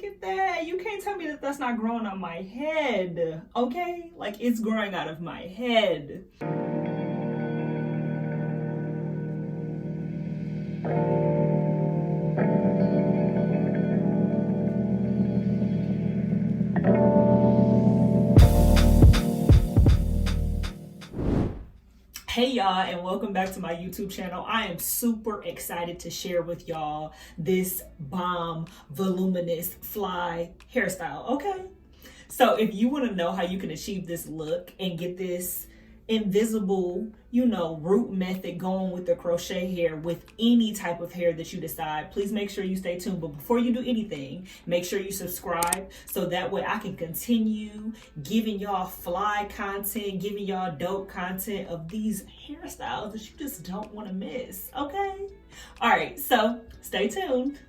look at that. You can't tell me that that's not growing on my head, okay? Like, it's growing out of my head. Hey y'all, and welcome back to my YouTube channel. I am super excited to share with y'all this bomb voluminous fly hairstyle, okay? So if you want to know how you can achieve this look and get this invisible, root method going with the crochet hair with any type of hair that you decide, please make sure you stay tuned. But before you do anything, make sure you subscribe so that way I can continue giving y'all fly content, giving y'all dope content of these hairstyles that you just don't want to miss, okay? All right, so stay tuned.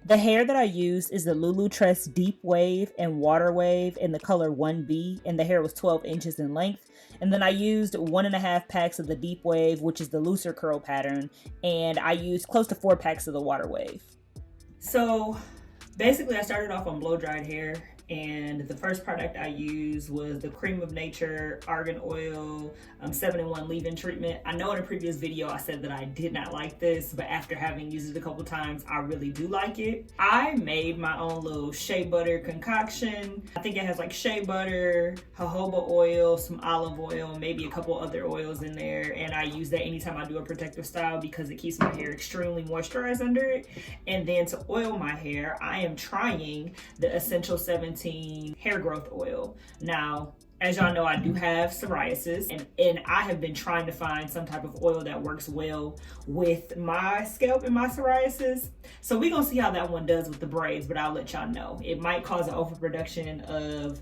The hair that I used is the Lulutress Deep Wave and Water Wave in the color 1B, and the hair was 12 inches in length. And then I used 1.5 packs of the Deep Wave, which is the looser curl pattern, and I used close to 4 packs of the Water Wave. So basically I started off on blow dried hair, and the first product I used was the Cream of Nature Argan Oil 7-in-1 leave-in treatment. I know in a previous video I said that I did not like this, but after having used it a couple times, I really do like it. I made my own little shea butter concoction. I think it has like shea butter, jojoba oil, some olive oil, maybe a couple other oils in there, and I use that anytime I do a protective style because it keeps my hair extremely moisturized under it. And then to oil my hair, I am trying the Essential 17 hair growth oil. Now, as y'all know, I do have psoriasis, and I have been trying to find some type of oil that works well with my scalp and my psoriasis. So we're gonna see how that one does with the braids, but I'll let y'all know. It might cause an overproduction of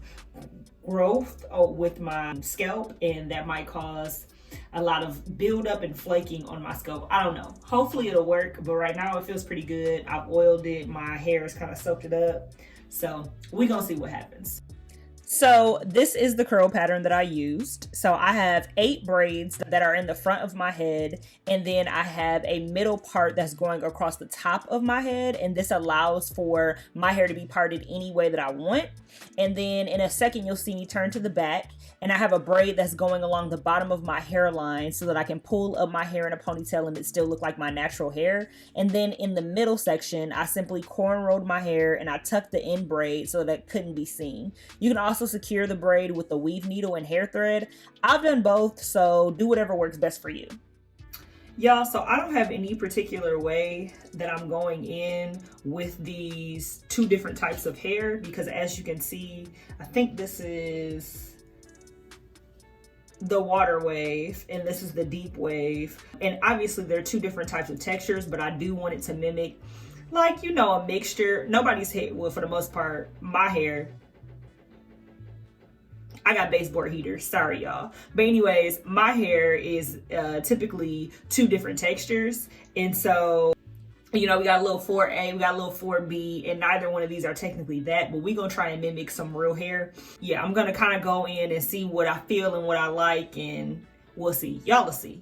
growth with my scalp, and that might cause a lot of buildup and flaking on my scalp. I don't know. Hopefully it'll work, but right now it feels pretty good. I've oiled it. My hair is kind of soaked it up. So we're gonna see what happens. So this is the curl pattern that I used. So I have 8 braids that are in the front of my head, and then I have a middle part that's going across the top of my head, and this allows for my hair to be parted any way that I want. And then in a second you'll see me turn to the back, and I have a braid that's going along the bottom of my hairline so that I can pull up my hair in a ponytail and it still look like my natural hair. And then in the middle section, I simply cornrowed my hair and I tucked the end braid so that it couldn't be seen. You can also secure the braid with the weave needle and hair thread. I've done both, so do whatever works best for you. Y'all, so I don't have any particular way that I'm going in with these 2 different types of hair because as you can see, I think this is the water wave and this is the deep wave, and obviously there are 2 different types of textures, but I do want it to mimic like a mixture. Nobody's hair, well, for the most part, my hair, I got baseboard heaters, sorry y'all, but anyways, my hair is typically 2 different textures, and so we got a little 4A, we got a little 4B, and neither one of these are technically that, but we're gonna try and mimic some real hair. Yeah, I'm gonna kind of go in and see what I feel and what I like, and we'll see. Y'all will see.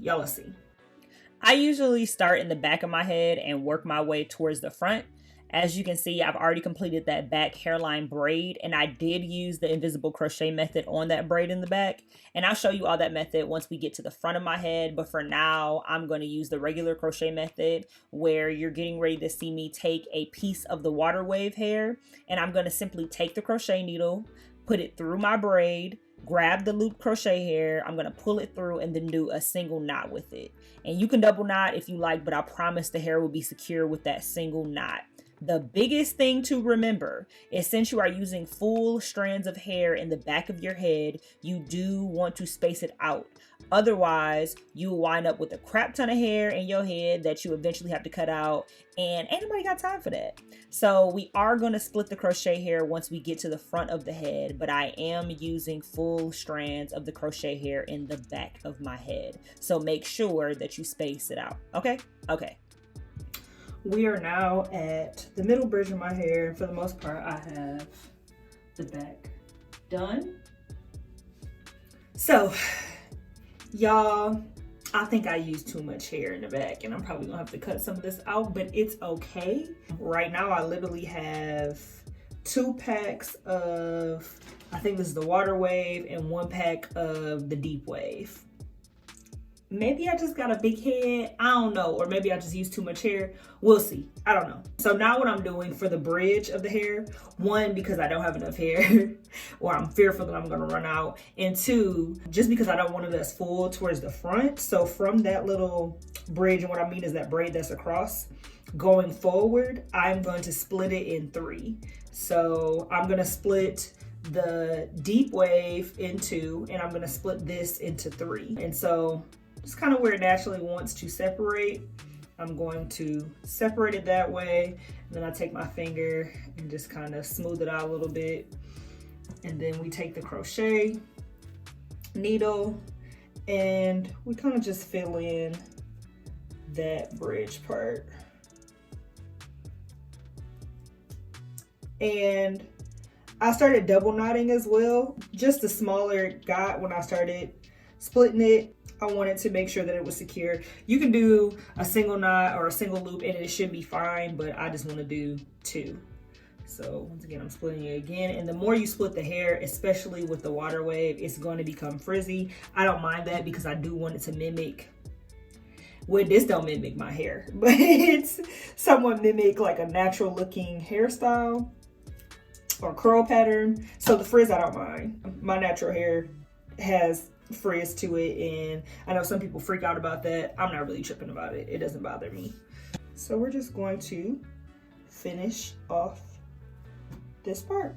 I usually start in the back of my head and work my way towards the front. As you can see, I've already completed that back hairline braid, and I did use the invisible crochet method on that braid in the back. And I'll show you all that method once we get to the front of my head. But for now, I'm going to use the regular crochet method where you're getting ready to see me take a piece of the water wave hair, and I'm going to simply take the crochet needle, put it through my braid, grab the loop crochet hair, I'm going to pull it through and then do a single knot with it. And you can double knot if you like, but I promise the hair will be secure with that single knot. The biggest thing to remember is since you are using full strands of hair in the back of your head, you do want to space it out. Otherwise, you will wind up with a crap ton of hair in your head that you eventually have to cut out, and ain't nobody got time for that. So we are going to split the crochet hair once we get to the front of the head, but I am using full strands of the crochet hair in the back of my head. So make sure that you space it out. Okay? Okay. We are now at the middle bridge of my hair. For the most part, I have the back done. So, y'all, I think I used too much hair in the back, and I'm probably gonna have to cut some of this out, but it's okay. Right now I literally have 2 packs of, I think this is the water wave, and 1 pack of the deep wave. Maybe I just got a big head, I don't know, or maybe I just used too much hair. We'll see, I don't know. So now what I'm doing for the bridge of the hair, 1, because I don't have enough hair, or I'm fearful that I'm gonna run out, and 2, just because I don't want it as full towards the front. So from that little bridge, and what I mean is that braid that's across, going forward, I'm going to split it in 3. So I'm gonna split the deep wave in 2, and I'm gonna split this into 3. And so it's kind of where it naturally wants to separate. I'm going to separate it that way. And then I take my finger and just kind of smooth it out a little bit. And then we take the crochet needle and we kind of just fill in that bridge part. And I started double knotting as well, just a smaller it got when I started splitting it. I wanted to make sure that it was secure. You can do a single knot or a single loop and it should be fine, but I just want to do 2. So once again, I'm splitting it again. And the more you split the hair, especially with the water wave, it's going to become frizzy. I don't mind that because I do want it to mimic, well, this don't mimic my hair, but it's somewhat mimic like a natural looking hairstyle or curl pattern. So the frizz, I don't mind. My natural hair has frizz to it, and I know some people freak out about that. I'm not really tripping about it. It doesn't bother me. So we're just going to finish off this part.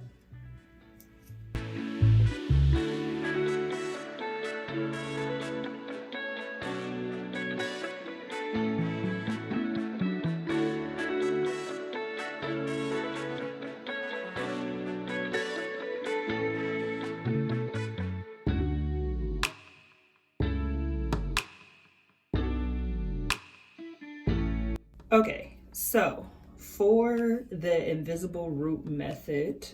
Okay, so for the invisible root method,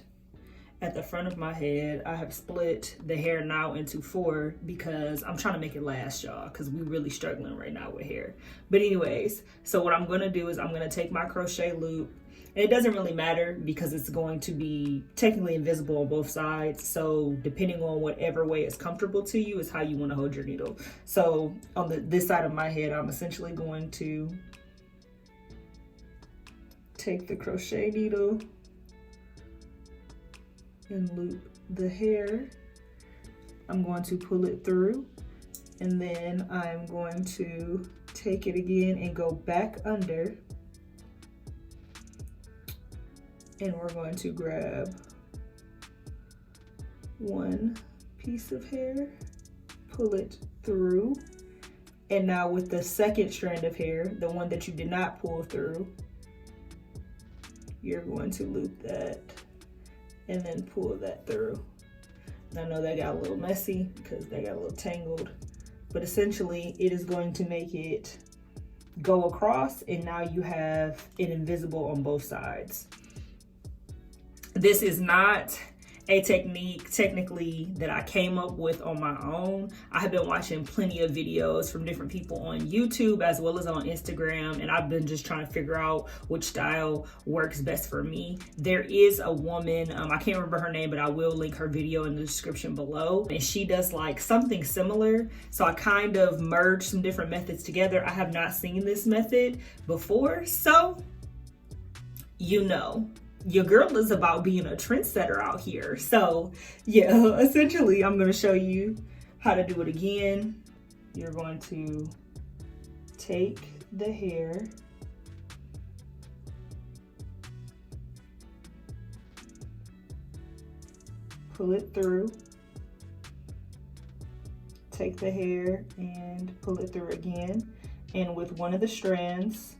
at the front of my head, I have split the hair now into 4 because I'm trying to make it last, y'all, because we're really struggling right now with hair. But anyways, so what I'm gonna do is I'm gonna take my crochet loop, and it doesn't really matter because it's going to be technically invisible on both sides. So depending on whatever way is comfortable to you is how you wanna hold your needle. So on this side of my head, I'm essentially going to take the crochet needle and loop the hair. I'm going to pull it through, and then I'm going to take it again and go back under, and we're going to grab 1 piece of hair, pull it through, and now with the second strand of hair, the one that you did not pull through, you're going to loop that and then pull that through. And I know that got a little messy because they got a little tangled, but essentially it is going to make it go across, and now you have it invisible on both sides. This is not a technique technically that I came up with on my own. I have been watching plenty of videos from different people on YouTube as well as on Instagram, and I've been just trying to figure out which style works best for me. There is a woman, I can't remember her name, but I will link her video in the description below, and she does like something similar. So I kind of merged some different methods together. I have not seen this method before, so you know, your girl is about being a trendsetter out here. So yeah, essentially I'm going to show you how to do it again. You're going to take the hair, pull it through, take the hair and pull it through again, and with one of the strands,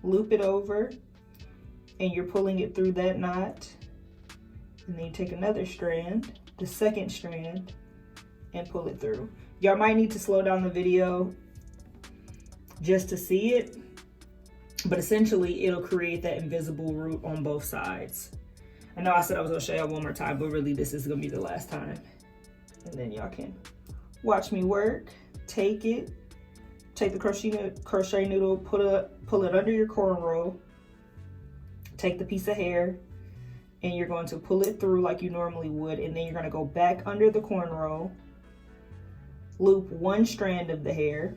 loop it over, and you're pulling it through that knot, and then you take another strand, the second strand, and pull it through. Y'all might need to slow down the video just to see it, but essentially it'll create that invisible root on both sides. I know I said I was gonna show y'all one more time, but really this is gonna be the last time. And then y'all can watch me work, take it, take the crochet noodle, pull it under your cornrow, take the piece of hair, and you're going to pull it through like you normally would, and then you're going to go back under the cornrow, loop one strand of the hair,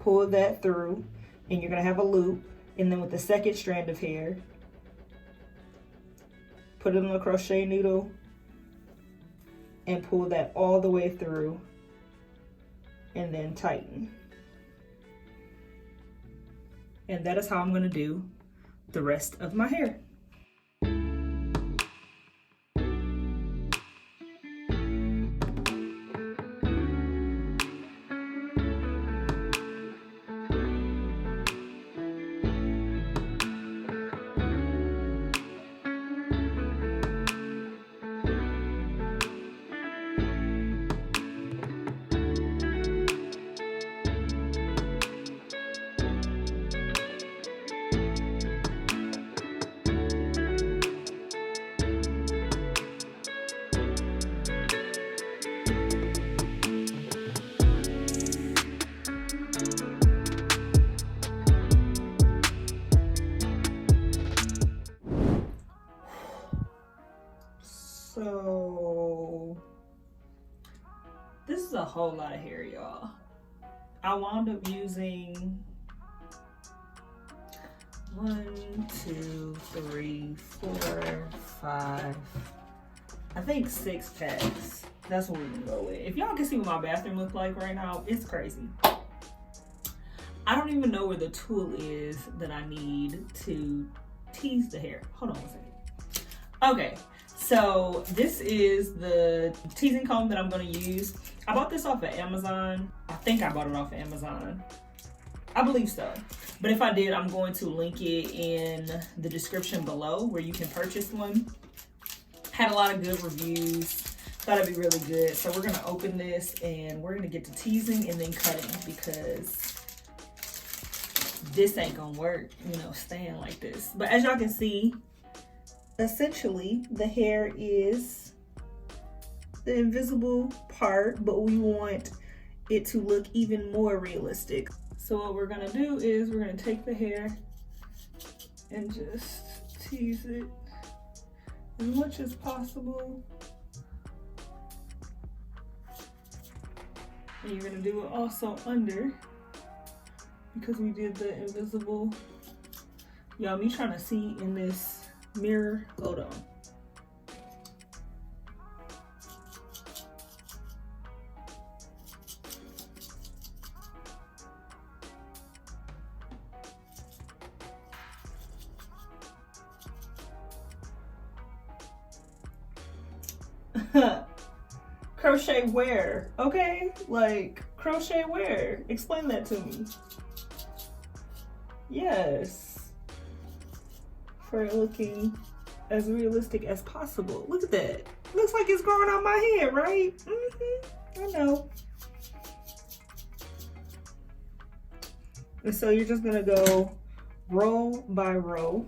pull that through, and you're going to have a loop, and then with the second strand of hair, put it on the crochet noodle and pull that all the way through, and then tighten. And that is how I'm going to do the rest of my hair. So this is a whole lot of hair, y'all. I wound up using 1, 2, 3, 4, 5, I think 6 packs. That's what we're gonna go with. If y'all can see what my bathroom looks like right now, it's crazy. I don't even know where the tool is that I need to tease the hair. Hold on one second. Okay, so this is the teasing comb that I'm gonna use. I bought this off of Amazon. I think I bought it off of Amazon. I believe so. But if I did, I'm going to link it in the description below where you can purchase one. Had a lot of good reviews. Thought it'd be really good. So we're gonna open this and we're gonna get to teasing and then cutting, because this ain't gonna work, you know, staying like this. But as y'all can see, essentially the hair is the invisible part, but we want it to look even more realistic. So what we're gonna do is we're gonna take the hair and just tease it as much as possible. And you're gonna do it also under, because we did the invisible. Y'all, me trying to see in this mirror, hold on. Crochet where? Okay, like crochet where? Explain that to me. Yes, for looking as realistic as possible. Look at that. Looks like it's growing on my head, right? I know. And so you're just gonna go row by row,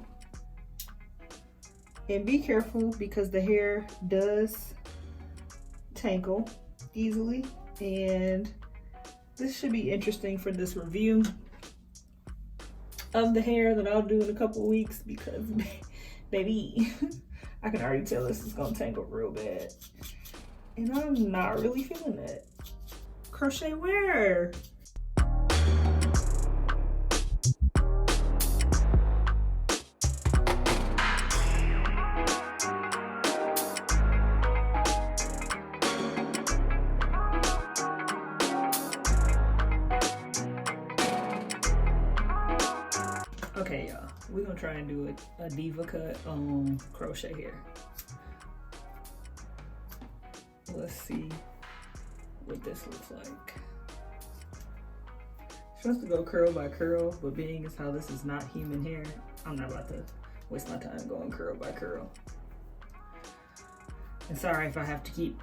and be careful because the hair does tangle easily, and this should be interesting for this review of the hair that I'll do in a couple of weeks, because baby, I can already tell this is gonna tangle real bad, and I'm not really feeling that. Crochet where? Okay, y'all, we're gonna try and do a diva cut on crochet here. Let's see what this looks like. Supposed to go curl by curl, but being as how this is not human hair, I'm not about to waste my time going curl by curl. And sorry if I have to keep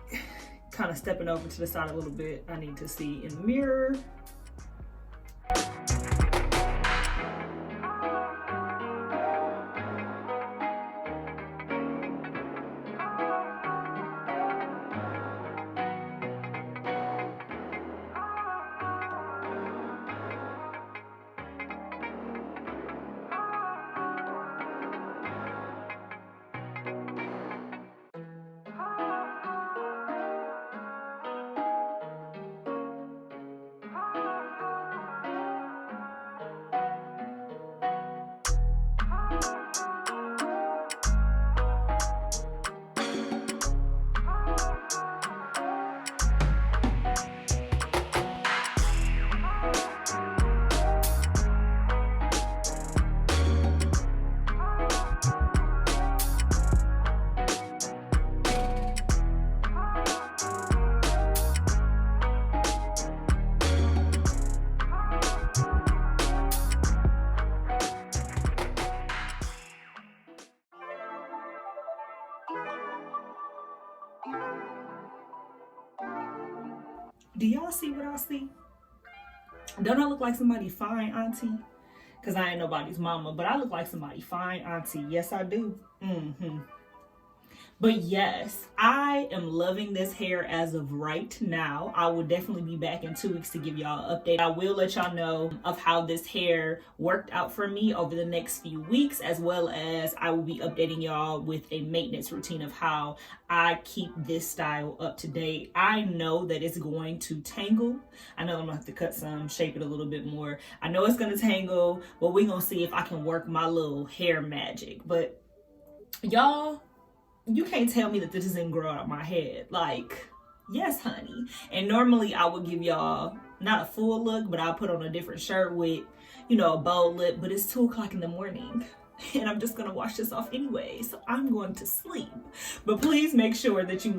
kind of stepping over to the side a little bit. I need to see in the mirror. Do y'all see what I see? Don't I look like somebody fine, auntie? Because I ain't nobody's mama, but I look like somebody fine, auntie. Yes, I do. But yes, I am loving this hair as of right now. I will definitely be back in 2 weeks to give y'all an update. I will let y'all know of how this hair worked out for me over the next few weeks, as well as I will be updating y'all with a maintenance routine of how I keep this style up to date. I know that it's going to tangle. I know I'm gonna have to cut some, shape it a little bit more. I know it's gonna tangle, but we're gonna see if I can work my little hair magic. But y'all, you can't tell me that this doesn't grow out of my head. Like, yes, honey. And normally I would give y'all not a full look, but I'll put on a different shirt with, you know, a bold lip, but it's 2 o'clock in the morning and I'm just gonna wash this off anyway, so I'm going to sleep. But please make sure that you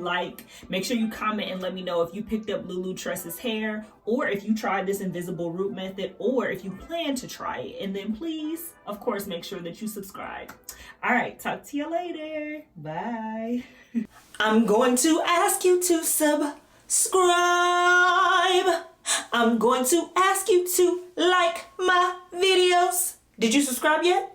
make sure you comment and let me know if you picked up Lulutress's hair, or if you tried this invisible root method, or if you plan to try it. And then please, of course, make sure that you subscribe. All right, talk to you later. Bye. I'm going to ask you to subscribe. I'm going to ask you to like my videos. Did you subscribe yet?